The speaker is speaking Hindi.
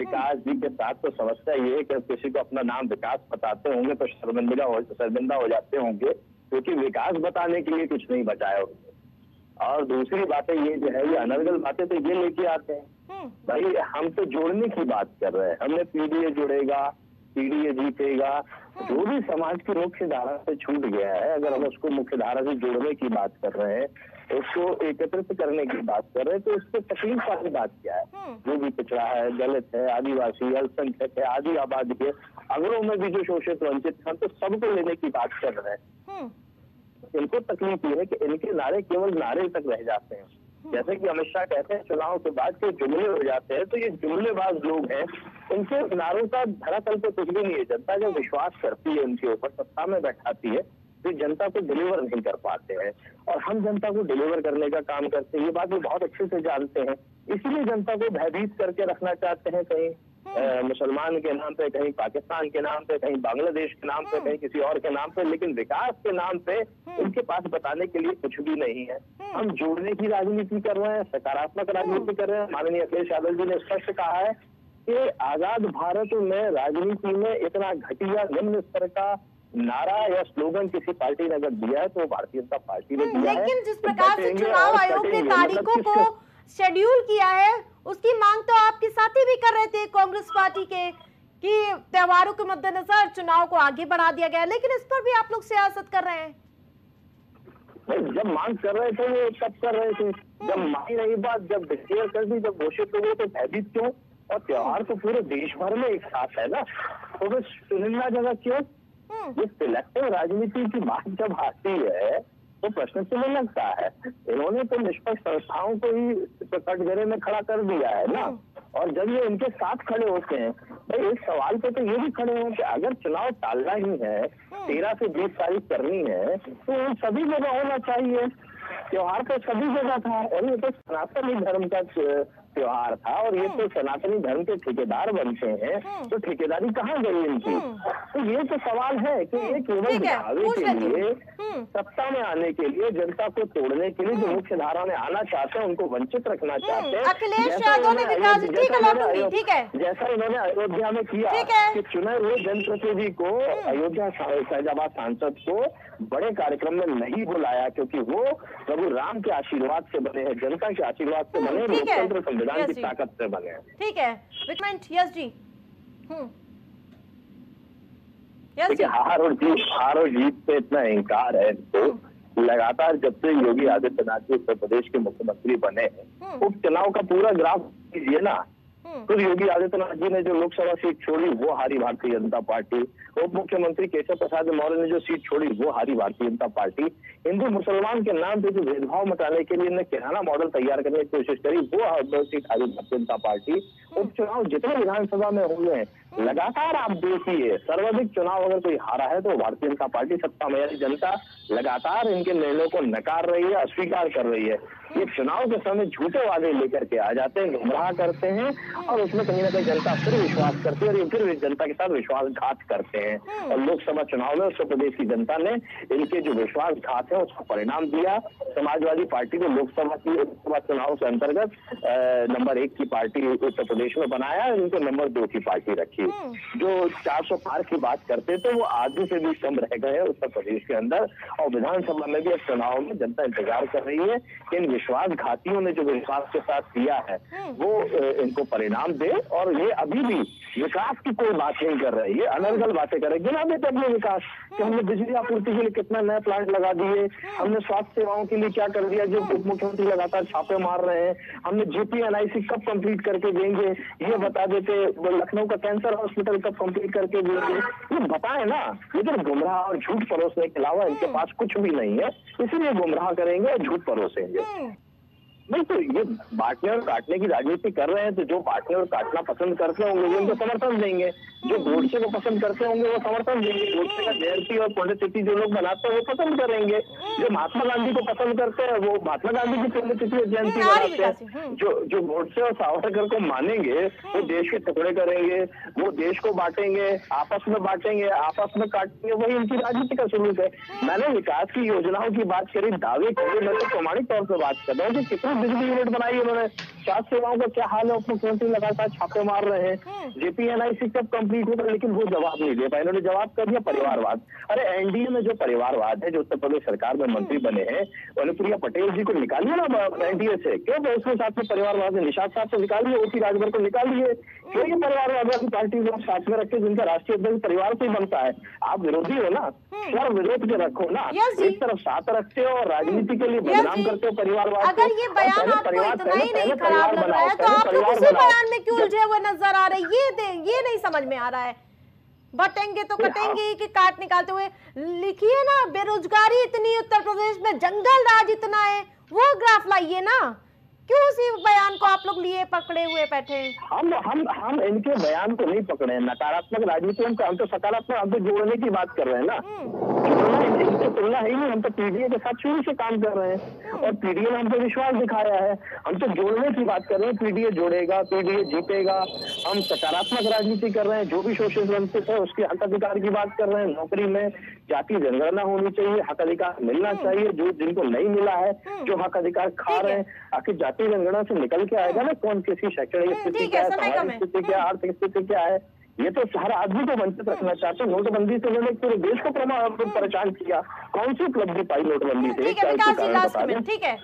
विकास जी के साथ तो समस्या ये है कि किसी को अपना नाम विकास बताते होंगे तो शर्मिंदा हो जाते होंगे, क्योंकि विकास बताने के लिए कुछ नहीं बचाया उनको। और दूसरी बातें ये जो है, ये अनर्गल बातें तो ये लेके आते हैं। भाई हम तो जोड़ने की बात कर रहे हैं, हमने पीडीए जुड़ेगा, पीडीए जीतेगा। जो भी समाज की मुख्य धारा से छूट गया है, अगर हम उसको मुख्य धारा से जोड़ने की बात कर रहे हैं, उसको एकत्रित करने की बात कर रहे हैं, तो इससे तकलीफ वाली बात क्या है? जो भी पिछड़ा है, दलित है, आदिवासी, अल्पसंख्यक है, आदि आबादी है, अगरों में भी जो शोषित वंचित हैं, तो सबको लेने की बात कर रहे हैं। इनको तकलीफ ये है कि इनके नारे केवल नारे तक रह जाते हैं। जैसे कि अमित शाह कहते हैं चुनाव के बाद के जुमले हो जाते हैं, तो ये जुमलेबाज लोग हैं, इनके नारों का धरातल पे कुछ भी नहीं है। जनता जब विश्वास करती है उनके ऊपर, सत्ता में बैठाती है, तो जनता को डिलीवर नहीं कर पाते हैं। और हम जनता को डिलीवर करने का काम करते हैं, ये बात वो बहुत अच्छे से जानते हैं। इसलिए जनता को भयभीत करके रखना चाहते हैं, कहीं मुसलमान के नाम पे, कहीं पाकिस्तान के नाम पे, कहीं बांग्लादेश के नाम पे, कहीं किसी और के नाम पे, लेकिन विकास के नाम पे उनके पास बताने के लिए कुछ भी नहीं है। हम जोड़ने की राजनीति कर रहे हैं, सकारात्मक राजनीति कर रहे हैं। माननीय अखिलेश यादव जी ने स्पष्ट कहा है कि आजाद भारत में राजनीति में इतना घटिया निम्न स्तर का नारा या स्लोगन किसी पार्टी ने अगर दिया है तो भारतीय जनता पार्टी ने दिया है। लेकिन जिस प्रकार से चुनाव आयोग ने तारीखों को शेड्यूल किया है, उसकी मांग तो आपके साथी भी कर रहे थे कांग्रेस पार्टी के, कि त्योहारों के मद्देनजर चुनाव को आगे बढ़ा दिया गया, लेकिन इस पर भी आप लोग सियासत कर रहे हैं। जब मांग कर रहे थे वो कब कर रहे थे? जब मांग रही बात, जब डिक्लेयर कर दी, जब घोषित हो गए, तो भयभीत क्यों? और त्योहार तो पूरे देश भर में एक साथ है ना, तो बस चुनिंदा जगह क्यों? ये सिलेक्टिव राजनीति की बात जब आती है तो प्रश्न तो नहीं लगता है। इन्होंने तो निष्पक्ष संस्थाओं को ही कटघरे में खड़ा कर दिया है ना। और जब ये इनके साथ खड़े होते हैं, भाई एक सवाल पे तो ये भी खड़े हो कि अगर चुनाव टालना ही है, 13 से 20 तारीख करनी है, तो उन सभी जगह होना चाहिए। त्योहार तो सभी जगह था, और ये तो सनातनी धर्म का त्योहार था, और ये तो सनातनी धर्म के ठेकेदार बनते हैं, तो ठेकेदारी कहाँ गई इनकी? तो ये तो सवाल है कि ये केवल दिखावे के लिए, सत्ता में आने के लिए, जनता को तोड़ने के लिए, जो मुख्य धारा में आना चाहते हैं उनको वंचित रखना चाहते हैं। जैसा इन्होंने अयोध्या में किया कि चुने हुए जनप्रतिनिधि को, अयोध्या फैजाबाद सांसद को बड़े कार्यक्रम में नहीं बुलाया, क्योंकि वो प्रभु राम के आशीर्वाद से बने हैं, जनता के आशीर्वाद से बने, लोकतंत्र संविधान की ताकत से बने हैं। ठीक है यस जी। देखिए हार और जीत पे इतना इंकार है तो लगातार जब से योगी आदित्यनाथ जी उत्तर प्रदेश के मुख्यमंत्री बने हैं, उपचुनाव का पूरा ग्राफ कीजिए ना। तो योगी आदित्यनाथ जी ने जो लोकसभा सीट छोड़ी वो हारी भारतीय जनता पार्टी, उप मुख्यमंत्री केशव प्रसाद मौर्य ने जो सीट छोड़ी वो हारी भारतीय जनता पार्टी, हिंदू मुसलमान के नाम पे जो भेदभाव मटाने के लिए ने किराना मॉडल तैयार करने की कोशिश करी वो सीट हारी भारतीय जनता पार्टी। उपचुनाव जितने विधानसभा में हुए हैं लगातार आप देखिए, सर्वाधिक चुनाव अगर कोई हारा है तो भारतीय जनता पार्टी सत्ता में, यानी जनता लगातार इनके निर्णयों को नकार रही है, अस्वीकार कर रही है। ये चुनाव के समय झूठे वादे लेकर के आ जाते हैं, गुमराह करते हैं, और उसमें कहीं ना कहीं जनता फिर विश्वास करती है, और ये फिर जनता के साथ विश्वासघात करते हैं। और लोकसभा चुनाव में उत्तर प्रदेश की जनता ने इनके जो विश्वासघात है उसका परिणाम दिया। समाजवादी पार्टी को लोकसभा चुनाव के अंतर्गत नंबर 1 की पार्टी उत्तर प्रदेश में बनाया, इनको नंबर 2 की पार्टी रखी। जो 400 पार की बात करते थे वो आधे से भी कम रह गए उत्तर प्रदेश के अंदर। और विधानसभा में भी चुनाव में जनता इंतजार कर रही है कि इन विश्वासघातियों ने जो विश्वास के साथ किया है वो इनको परिणाम दे। और ये अभी भी विकास की कोई बात नहीं कर रही है, अनर्गल बातें कर रहे हैं। गिना देते अपने विकास कि हमने बिजली आपूर्ति के लिए कितना नए प्लांट लगा दिए, हमने स्वास्थ्य सेवाओं के लिए क्या कर दिया, जो उप मुख्यमंत्री लगातार छापे मार रहे हैं, हमने GPNIC कब कंप्लीट करके देंगे ये बता देते, लखनऊ का कैंसर हॉस्पिटल कब कंप्लीट करके देंगे ये बताएं ना। लेकिन गुमराह और झूठ परोसने के अलावा इनके पास कुछ भी नहीं है, इसलिए गुमराह करेंगे और झूठ परोसेंगे। नहीं तो ये बांटने और काटने की राजनीति कर रहे हैं, तो जो बांटने और काटना पसंद करते होंगे वो उनको समर्थन देंगे, जो गोडसे को पसंद करते होंगे वो समर्थन देंगे, गोडसे का जयंती और पुण्यतिथि जो लोग बनाते हैं वो पसंद करेंगे, जो महात्मा गांधी को पसंद करते हैं वो महात्मा गांधी की पुण्यतिथि और जयंती बनाते हैं, जो गोडसे और सावरकर को मानेंगे वो देश के टुकड़े करेंगे, वो देश को बांटेंगे, आपस में बांटेंगे, आपस में काटेंगे, वही इनकी राजनीति का स्वरूप है। मैंने विकास की योजनाओं की बात करी, दावे किए, मैं तो प्रमाणिक तौर पर बात कर रहा हूँ कि कितनी बिजली यूनिट बनाई उन्होंने। स्वास्थ्य सेवाओं का क्या हाल है, उप मुख्यमंत्री लगातार छापे मार रहे हैं। जेपीएनआईसी कब कंप्लीट होगा, लेकिन वो जवाब नहीं दे पाए। इन्होंने जवाब कर दिया परिवारवाद। अरे एनडीए में जो परिवारवाद है, जो उत्तर प्रदेश सरकार में मंत्री बने हैं, अनुप्रिया पटेल जी को निकालिए ना एनडीए से। क्यों उसके साथ में परिवारवाद है? निषाद साहब को निकालिए, ओपी राजभर को निकालिए। क्यों ये परिवारवाद वाली पार्टी को साथ में रखे जिनका राष्ट्रीय अध्यक्ष परिवार से ही बनता है? आप विरोधी हो ना, स्वर विरोध के रखो ना। एक तरफ साथ रखते हो और राजनीति के लिए बदनाम करते हो परिवारवाद। अगर ये बयान आपको इतना ही नहीं खराब लग रहा है तो आप लोग उसी बयान में क्यों उलझे हुए नजर आ रहे हैं? ये नहीं समझ में आ रहा है। बटेंगे तो कटेंगे कि काट निकालते हुए लिखिए ना। बेरोजगारी इतनी उत्तर प्रदेश में, जंगल राज इतना है, वो ग्राफ लाइए ना। क्यों उसी बयान को आप लोग लिए पकड़े हुए बैठे हैं? हम इनके बयान को नहीं पकड़े हैं। नकारात्मक राजनीति हम तो सकारात्मक, हम तो जोड़ने की बात कर रहे हैं ना। इनसे तुलना है ही नहीं। हम तो पीडीए के साथ शुरू से काम कर रहे हैं और पीडीए ने हमको विश्वास दिखाया है। हम तो जोड़ने की बात कर रहे हैं। पीडीए जोड़ेगा, पीडीए जीतेगा। हम सकारात्मक राजनीति कर रहे हैं। जो भी शोषित वंचित है उसके हक अधिकार की बात कर रहे हैं। नौकरी में जाति जनगणना होनी चाहिए, हक अधिकार मिलना चाहिए। जो जिनको नहीं मिला है, जो हक अधिकार खा रहे हैं, आखिर जाति जनगणना से निकल के आएगा ना कौन किसी शैक्षणिक स्थिति क्या है, सामाजिक स्थिति क्या है, आर्थिक स्थिति क्या है। ये तो हर आदमी को वंचित रखना चाहते हैं। नोटबंदी से उन्होंने पूरे देश को परेशान किया। कौन सी उपलब्धि पाई नोटबंदी से? ठीक है।